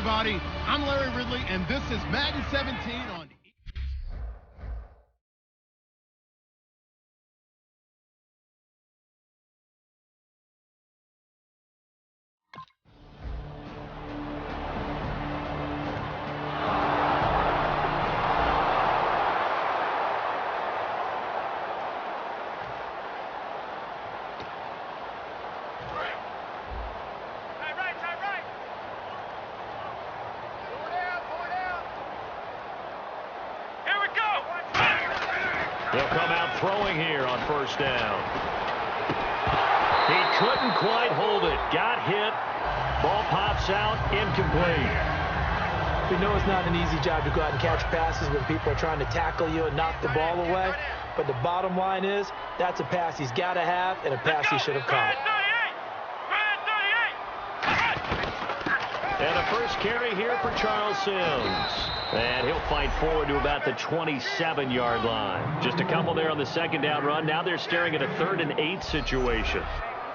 everybody. I'm Larry Ridley, and this is Madden 17 on They'll come out throwing here on first down. He couldn't quite hold it. Got hit. Ball pops out. Incomplete. We know it's not an easy job to go out and catch passes when people are trying to tackle you and knock the ball away. But the bottom line is, that's a pass he's got to have and a pass he should have caught. And a first carry here for Charles Sims. And he'll fight forward to about the 27-yard line. Just a couple there on the second down run. Now they're staring at a 3rd and 8 situation.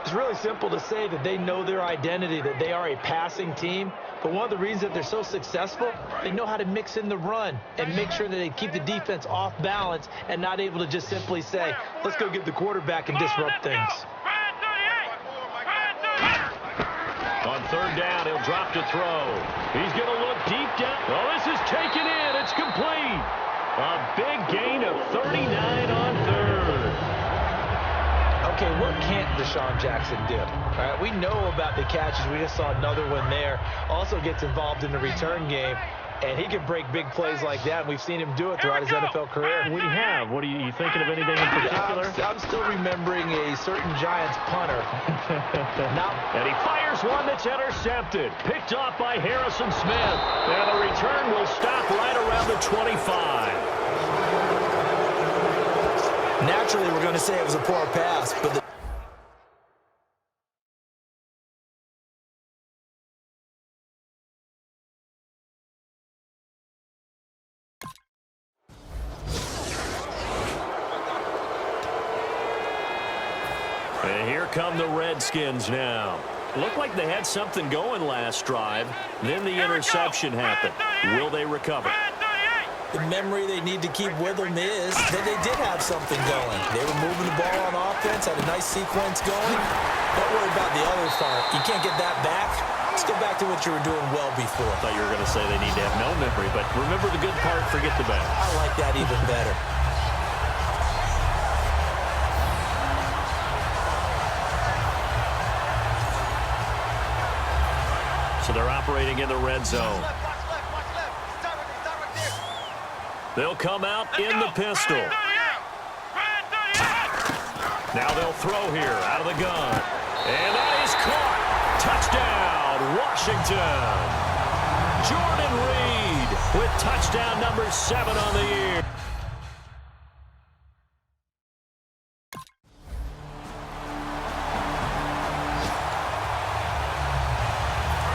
It's really simple to say that they know their identity, that they are a passing team. But one of the reasons that they're so successful, they know how to mix in the run and make sure that they keep the defense off balance and not able to just simply say, let's go get the quarterback and disrupt things. On 3rd down, he'll drop to throw. He's going to look deep down. Oh, this is taken in. It's complete. A big gain of 39 on 3rd. Okay, what can't Deshaun Jackson do? All right, we know about the catches. We just saw another one there. Also gets involved in the return game, and he can break big plays like that. And we've seen him do it throughout his NFL career. We have. What are you thinking of anything in particular? I'm still remembering a certain Giants punter. And he fires one that's intercepted. Picked off by Harrison Smith. And the return will stop right around the 25. Naturally, we're going to say it was a poor pass, but And here come the Redskins now. Looked like they had something going last drive. Then the interception happened. Will they recover? the memory they need to keep with them is that they did have something going. They were moving the ball on offense, had a nice sequence going. Don't worry about the other part. You can't get that back. Let's go back to what you were doing well before. I thought you were going to say they need to have no memory, but remember the good part, forget the bad. I like that even better. So they're operating in the red zone. They'll come out in the pistol. Now they'll throw here out of the gun. And that is caught. Touchdown, Washington. Jordan Reed with touchdown number 7 on the year.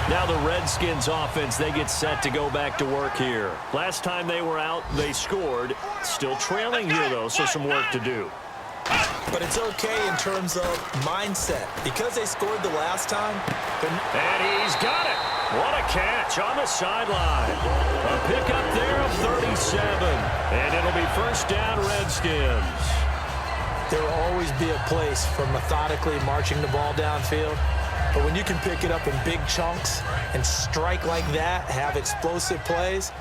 Now the Redskins offense, they get set to go back to work here. Last time they were out, they scored. Still trailing here, though, so some work to do. But it's okay in terms of mindset. Because they scored the last time. And he's got it. What a catch on the sideline. A pickup there of 37. And it'll be first down, Redskins. There will always be a place for methodically marching the ball downfield. But when you can pick it up in big chunks and strike like that, have explosive plays,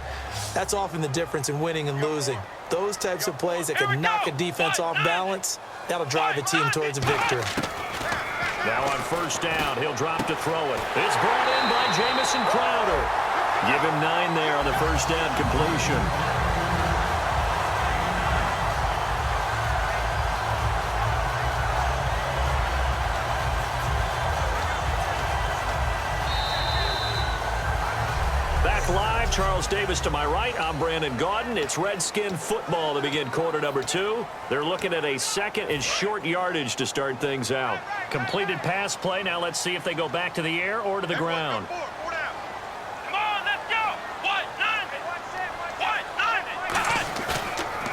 that's often the difference in winning and losing. Those types of plays that can knock a defense off balance, that'll drive a team towards a victory. Now on first down, he'll drop to throw it. It's brought in by Jamison Crowder. Give him 9 there on the first down completion. Live, Charles Davis to my right. I'm Brandon Gaudin. It's Redskin football to begin quarter number 2. They're looking at a second and short yardage to start things out. Completed pass play. Now let's see if they go back to the air or to the ground.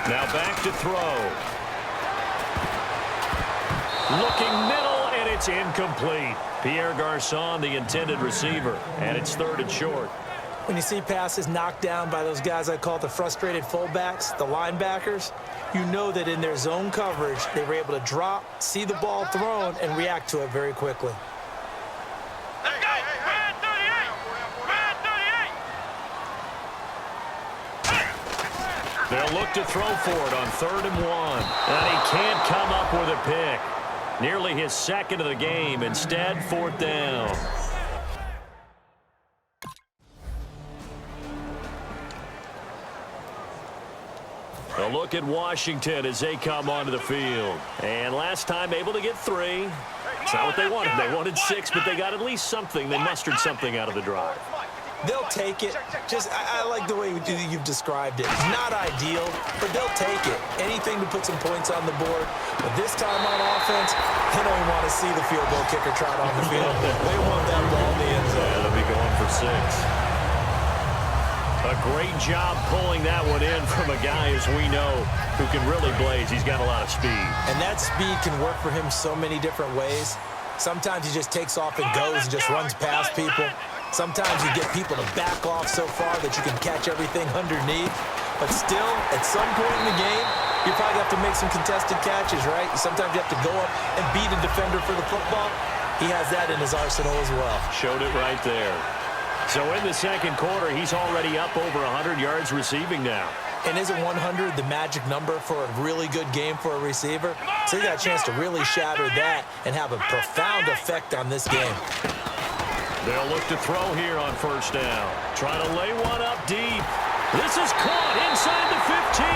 Now back to throw. Looking middle, and it's incomplete. Pierre Garçon, the intended receiver, and it's 3rd and short. When you see passes knocked down by those guys I call the frustrated fullbacks, the linebackers, you know that in their zone coverage, they were able to drop, see the ball thrown, and react to it very quickly. Let's go! Red 38! They'll look to throw for it on 3rd and 1. And he can't come up with a pick. Nearly his second of the game. Instead, 4th down. A look at Washington as they come onto the field. And last time able to get 3. It's not what they wanted. They wanted 6, but they got at least something. They mustered something out of the drive. They'll take it. I like the way you've described it. Not ideal, but they'll take it. Anything to put some points on the board. But this time on offense, they don't even want to see the field goal kicker trot on the field. They want that ball in the end zone. Yeah, they'll be going for 6. A great job pulling that one in from a guy, as we know, who can really blaze. He's got a lot of speed. And that speed can work for him so many different ways. Sometimes he just takes off and goes and just runs past people. Sometimes you get people to back off so far that you can catch everything underneath. But still, at some point in the game, you probably have to make some contested catches, right? Sometimes you have to go up and beat a defender for the football. He has that in his arsenal as well. Showed it right there. So in the second quarter, he's already up over 100 yards receiving now. And isn't 100 the magic number for a really good game for a receiver? So he got a chance to really shatter that and have a profound effect on this game. They'll look to throw here on 1st down. Try to lay one up deep. This is caught inside the 15.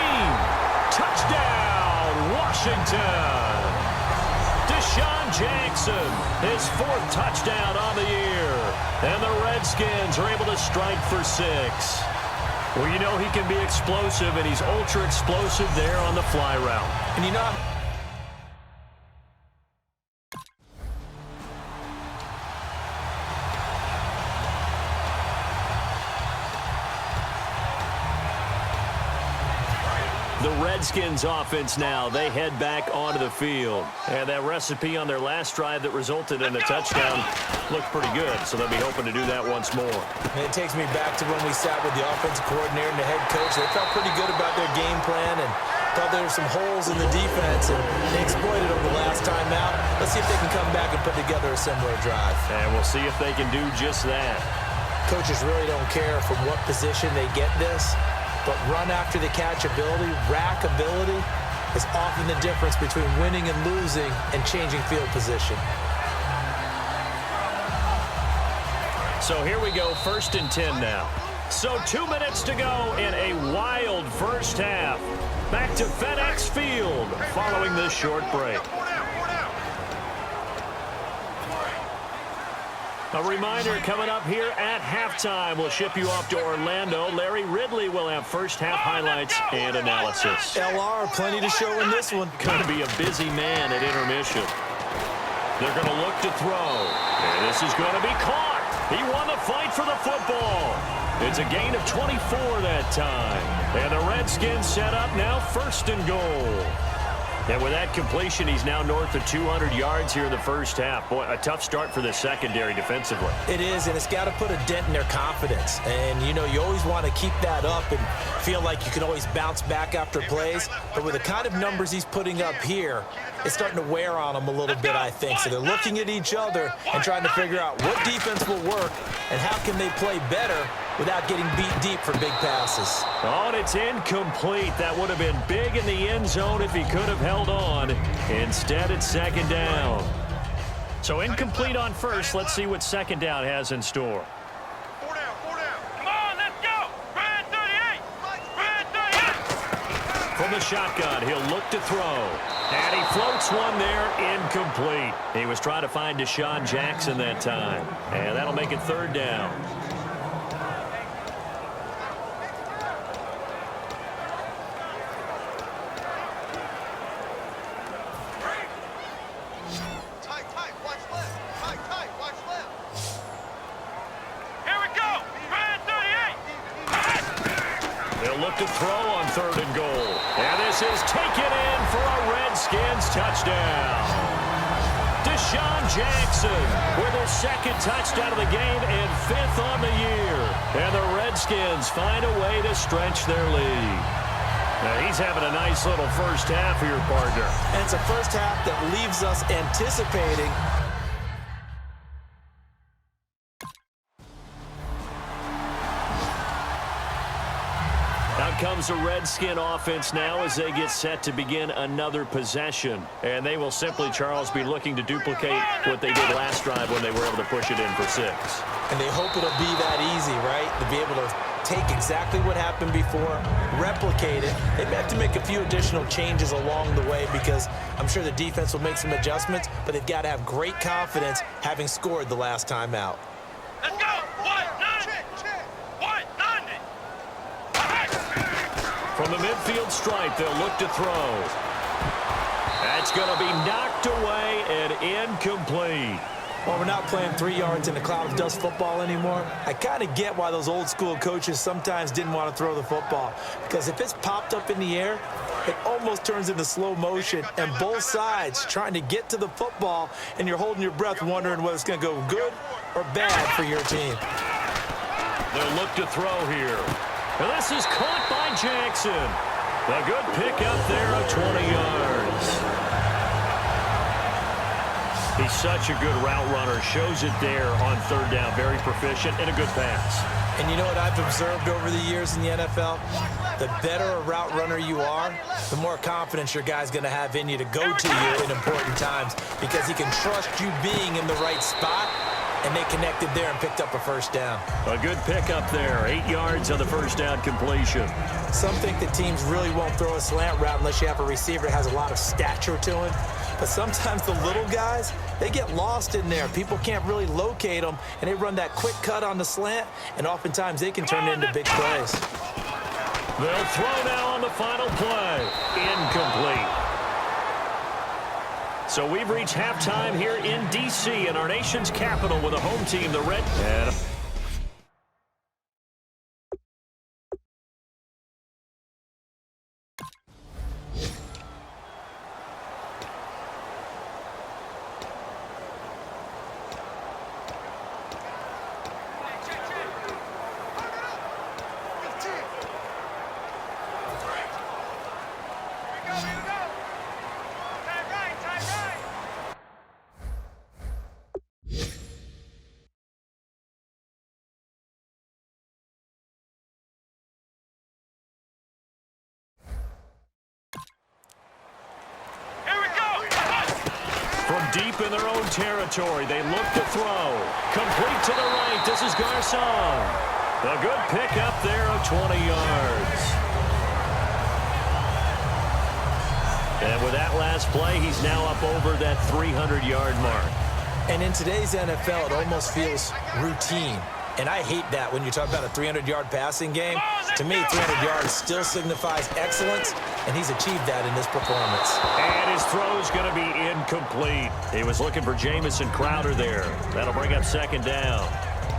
Touchdown, Washington. Deshaun Jackson, his 4th touchdown on the year. And the Redskins are able to strike for 6. Well, you know he can be explosive, and he's ultra explosive there on the fly route. And you know, the Redskins offense now, they head back onto the field. And that recipe on their last drive that resulted in a touchdown looked pretty good, so they'll be hoping to do that once more. And it takes me back to when we sat with the offensive coordinator and the head coach. They felt pretty good about their game plan and thought there were some holes in the defense, and they exploited them the last time out. Let's see if they can come back and put together a similar drive. And we'll see if they can do just that. Coaches really don't care from what position they get this, but run after the catch ability, rack ability, is often the difference between winning and losing and changing field position. So here we go, 1st and 10 now. So 2 minutes to go in a wild first half. Back to FedEx Field following this short break. A reminder coming up here at halftime. We'll ship you off to Orlando. Larry Ridley will have first half highlights and analysis. LR, plenty to show in this one. Going to be a busy man at intermission. They're going to look to throw. And this is going to be caught. He won the fight for the football. It's a gain of 24 that time. And the Redskins set up now 1st and goal. And with that completion, he's now north of 200 yards here in the first half. Boy, a tough start for the secondary defensively. It is, and it's got to put a dent in their confidence. And, you know, you always want to keep that up and feel like you can always bounce back after plays. But with the kind of numbers he's putting up here, it's starting to wear on them a little bit, I think. So they're looking at each other and trying to figure out what defense will work and how can they play better without getting beat deep for big passes. Oh, and it's incomplete. That would have been big in the end zone if he could have held on. Instead, it's 2nd down. So incomplete on 1st. Let's see what 2nd down has in store. 4 down, 4 down. Come on, let's go. Red 38. Red 38. From the shotgun, he'll look to throw. And he floats one there, incomplete. He was trying to find Deshaun Jackson that time. And that'll make it 3rd down. To throw on 3rd and goal. And this is taken in for a Redskins touchdown. Deshaun Jackson with his 2nd touchdown of the game and 5th on the year. And the Redskins find a way to stretch their lead. Now, he's having a nice little first half for your partner. And it's a first half that leaves us anticipating. Out comes the Redskin offense now as they get set to begin another possession. And they will simply, Charles, be looking to duplicate what they did last drive when they were able to push it in for 6. And they hope it'll be that easy, right? To be able to take exactly what happened before, replicate it. They may have to make a few additional changes along the way because I'm sure the defense will make some adjustments, but they've got to have great confidence having scored the last time out. Let's go! 190! 190! From the midfield stripe, they'll look to throw. That's going to be knocked away and incomplete. Well, we're not playing 3 yards in a cloud of dust football anymore. I kind of get why those old school coaches sometimes didn't want to throw the football. Because if it's popped up in the air, it almost turns into slow motion. And both sides trying to get to the football, and you're holding your breath wondering whether it's going to go good or bad for your team. They'll look to throw here. And this is caught by Jackson. A good pickup there of 20 yards. He's such a good route runner. Shows it there on third down. Very proficient and a good pass. And you know what I've observed over the years in the NFL? The better a route runner you are, the more confidence your guy's going to have in you to go to you in important times because he can trust you being in the right spot, and they connected there and picked up a first down. A good pickup there. 8 yards on the first down completion. Some think that teams really won't throw a slant route unless you have a receiver that has a lot of stature to him. But sometimes the little guys, they get lost in there. People can't really locate them, and they run that quick cut on the slant, and oftentimes they can turn it into big plays. They'll throw now on the final play. Incomplete. So we've reached halftime here in D.C. in our nation's capital with a home team, the Red. And from deep in their own territory, they look to throw. Complete to the right. This is Garcon. A good pickup there of 20 yards. And with that last play, he's now up over that 300-yard mark. And in today's NFL, it almost feels routine. And I hate that when you talk about a 300-yard passing game. To me, 300 yards still signifies excellence, and he's achieved that in this performance. And his throw's going to be incomplete. He was looking for Jamison Crowder there. That'll bring up second down.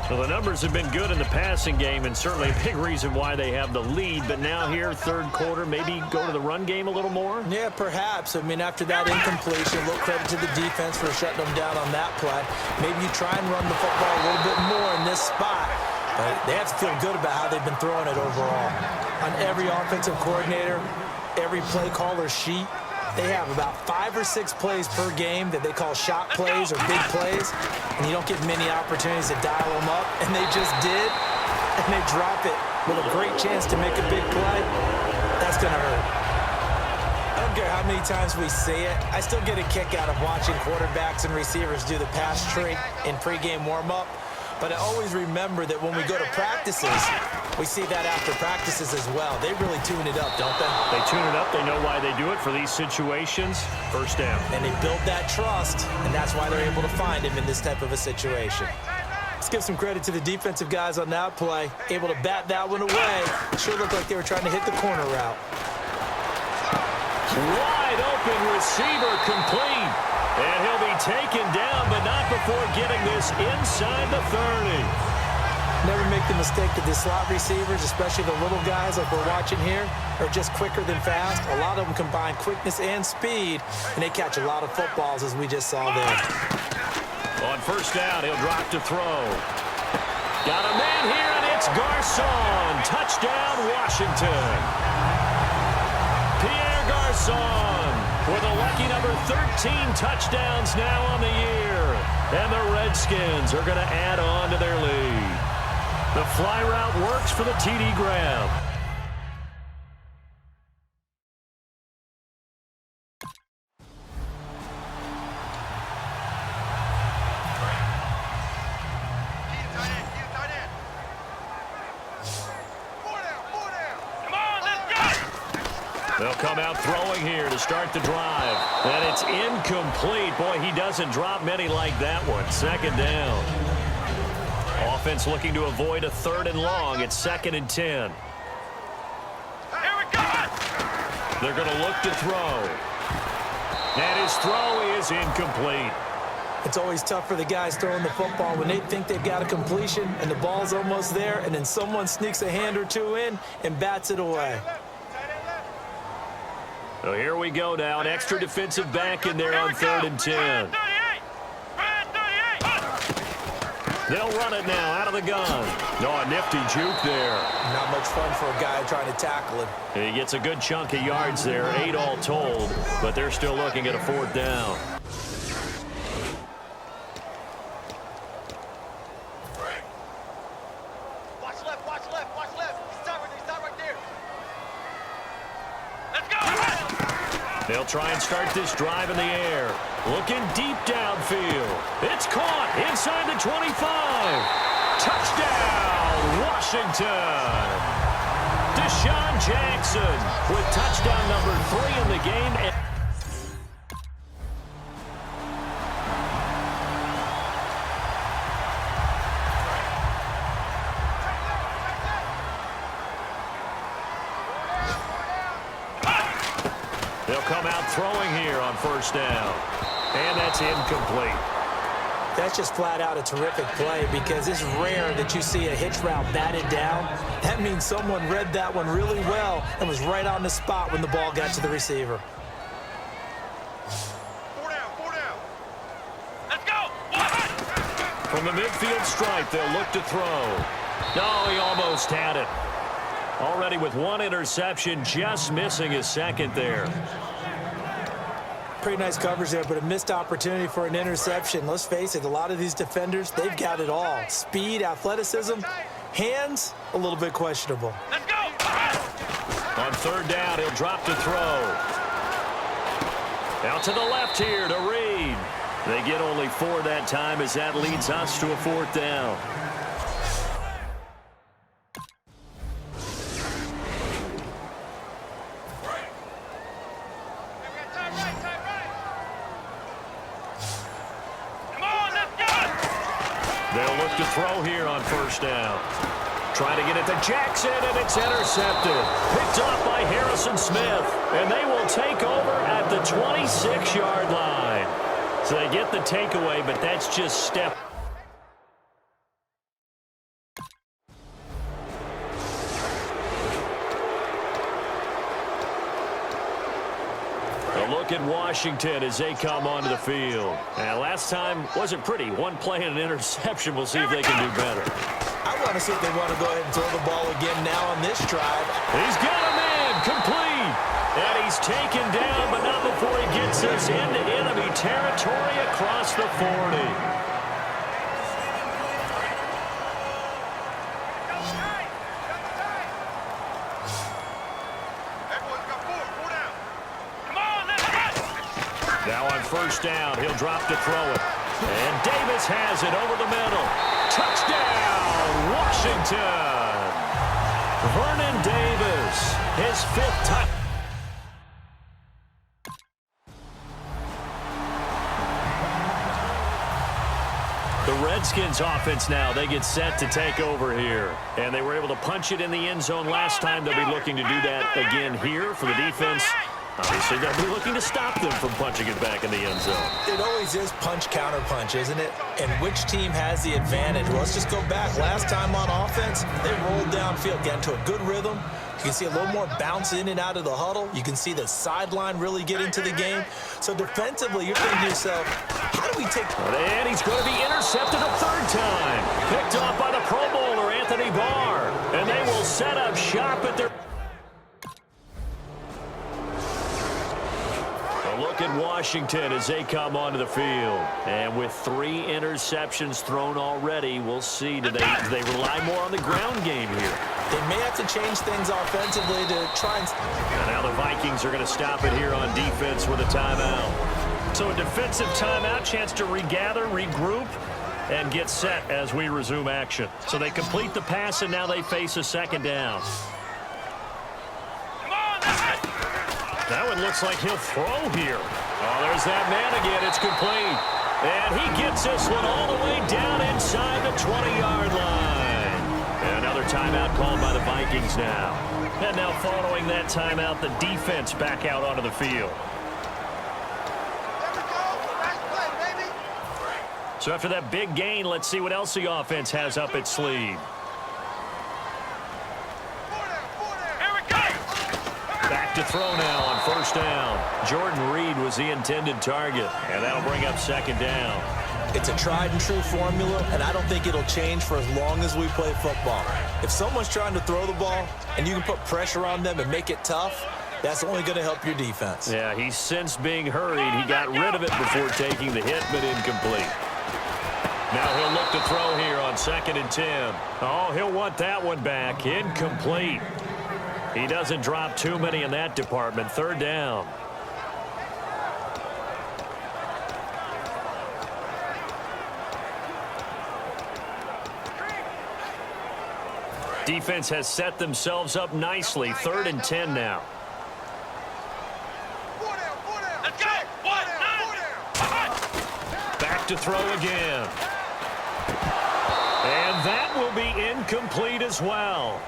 Well, the numbers have been good in the passing game, and certainly a big reason why they have the lead. But now here, third quarter, maybe go to the run game a little more? Yeah, perhaps. I mean, after that incompletion, a little credit to the defense for shutting them down on that play. Maybe you try and run the football a little bit more in this spot. But they have to feel good about how they've been throwing it overall. On every offensive coordinator, every play caller sheet, they have about 5 or 6 plays per game that they call shot plays or big plays, and you don't get many opportunities to dial them up, and they just did, and they drop it with a great chance to make a big play. That's going to hurt. I don't care how many times we see it. I still get a kick out of watching quarterbacks and receivers do the pass trick in pregame warm-up. But I always remember that when we go to practices, we see that after practices as well. They really tune it up, don't they? They tune it up. They know why they do it for these situations. First down. And they build that trust, and that's why they're able to find him in this type of a situation. Let's give some credit to the defensive guys on that play. Able to bat that one away. Sure looked like they were trying to hit the corner route. Wide open receiver complete. And he'll be taken down, but not before getting this inside the 30. Never make the mistake that the slot receivers, especially the little guys like we're watching here, are just quicker than fast. A lot of them combine quickness and speed, and they catch a lot of footballs, as we just saw there. On first down, he'll drop to throw. Got a man here, and it's Garçon. Touchdown, Washington. Pierre Garçon with a lucky number 13 touchdowns now on the year. And the Redskins are going to add on to their lead. The fly route works for the TD grab. They'll come out throwing here to start the drive. And it's incomplete. Boy, he doesn't drop many like that one. Second down. Offense looking to avoid a 3rd and long. It's 2nd and 10. Here we go! They're going to look to throw. And his throw is incomplete. It's always tough for the guys throwing the football when they think they've got a completion and the ball's almost there, and then someone sneaks a hand or two in and bats it away. So here we go now. An extra defensive back in there on 3rd and 10. They'll run it now out of the gun. Oh, a nifty juke there. Not much fun for a guy trying to tackle him. And he gets a good chunk of yards there, 8 all told, but they're still looking at a 4th down. Watch left, watch left, watch left. Stop right there. Let's go! They'll try and start this drive in the air. Looking deep downfield. It's caught inside the 25. Touchdown, Washington. Deshaun Jackson with touchdown number 3 in the game. They'll come out throwing here on 1st down. And that's incomplete. That's just flat out a terrific play because it's rare that you see a hitch route batted down. That means someone read that one really well and was right on the spot when the ball got to the receiver. 4 down. Let's go! From the midfield stripe, they'll look to throw. No, he almost had it. Already with 1 interception, just missing his 2nd there. Pretty nice coverage there, but a missed opportunity for an interception. Let's face it, a lot of these defenders, they've got it all. Speed, athleticism, hands, a little bit questionable. Let's go! On 3rd down, he'll drop to throw. Out to the left here to Reed. They get only 4 that time as that leads us to a 4th down. They'll look to throw here on 1st down. Trying to get it to Jackson, and it's intercepted. Picked off by Harrison Smith, and they will take over at the 26-yard line. So they get the takeaway, but that's just step. A look at Washington as they come onto the field. And last time wasn't pretty. 1 play and an interception. We'll see if they can do better. I want to see if they want to go ahead and throw the ball again now on this drive. He's got a man complete. And he's taken down, but not before he gets us into enemy territory across the 40. Now on 1st down, he'll drop to throw it. And Davis has it over the middle. Touchdown, Washington. Vernon Davis, his 5th touchdown. The Redskins offense now, they get set to take over here. And they were able to punch it in the end zone last time. They'll be looking to do that again here for the defense. Obviously, they'll be looking to stop them from punching it back in the end zone. It always is punch, counter punch, isn't it? And which team has the advantage? Well, let's just go back. Last time on offense, they rolled downfield, got into a good rhythm. You can see a little more bounce in and out of the huddle. You can see the sideline really get into the game. So defensively, you're thinking to yourself, how do we take... And he's going to be intercepted a 3rd time. Picked off by the Pro Bowler, Anthony Barr. set up shop at their... A look at Washington as they come onto the field. And with 3 interceptions thrown already, we'll see. Do they rely more on the ground game here? They may have to change things offensively to try and... And now the Vikings are going to stop it here on defense with a timeout. So a defensive timeout, chance to regather, regroup, and get set as we resume action. So they complete the pass, and now they face a second down. That one looks like he'll throw here. Oh, there's that man again. It's complete. And he gets this one all the way down inside the 20-yard line. And another timeout called by the Vikings now. And now following that timeout, the defense back out onto the field. So after that big gain, let's see what else the offense has up its sleeve. Back to throw now on first down. Jordan Reed was the intended target, and that'll bring up second down. It's a tried-and-true formula, and I don't think it'll change for as long as we play football. If someone's trying to throw the ball and you can put pressure on them and make it tough, that's only going to help your defense. Yeah, he's since being hurried. He got rid of it before taking the hit, but incomplete. Now he'll look to throw here on 2nd and 10. Oh, he'll want that one back. Incomplete. He doesn't drop too many in that department. 3rd down. Defense has set themselves up nicely. 3rd and 10 now. Let's go! Back to throw again. And that will be incomplete as well.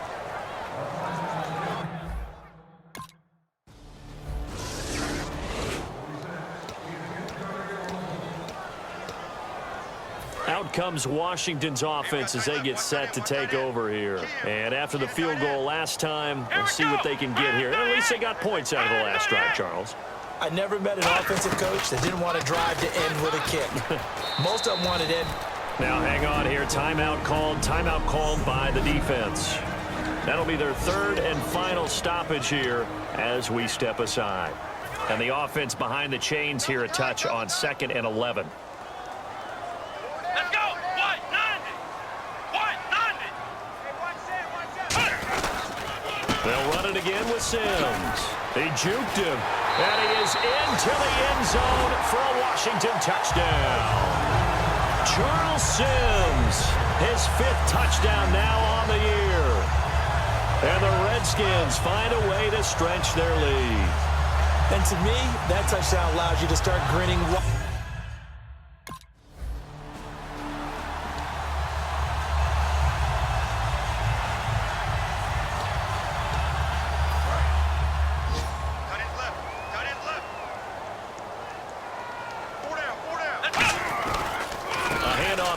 Out comes Washington's offense as they get set to take over here. And after the field goal last time, we'll see what they can get here. At least they got points out of the last drive, Charles. I never met an offensive coach that didn't want to drive to end with a kick. Most of them wanted end. Now hang on here. Timeout called by the defense. That'll be their 3rd and final stoppage here as we step aside. And the offense behind the chains here, a touch on 2nd and 11. Let's go! White 90! White 90! They'll run it again with Sims. He juked him, and he is into the end zone for a Washington touchdown. Charles Sims, his 5th touchdown now on the year. And the Redskins find a way to stretch their lead. And to me, that touchdown allows you to start grinning.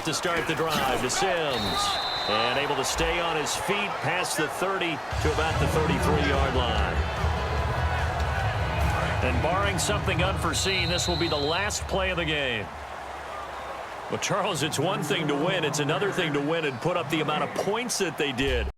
To start the drive to Sims. And able to stay on his feet past the 30 to about the 33-yard line. And barring something unforeseen, this will be the last play of the game. Well, Charles, it's one thing to win. It's another thing to win and put up the amount of points that they did.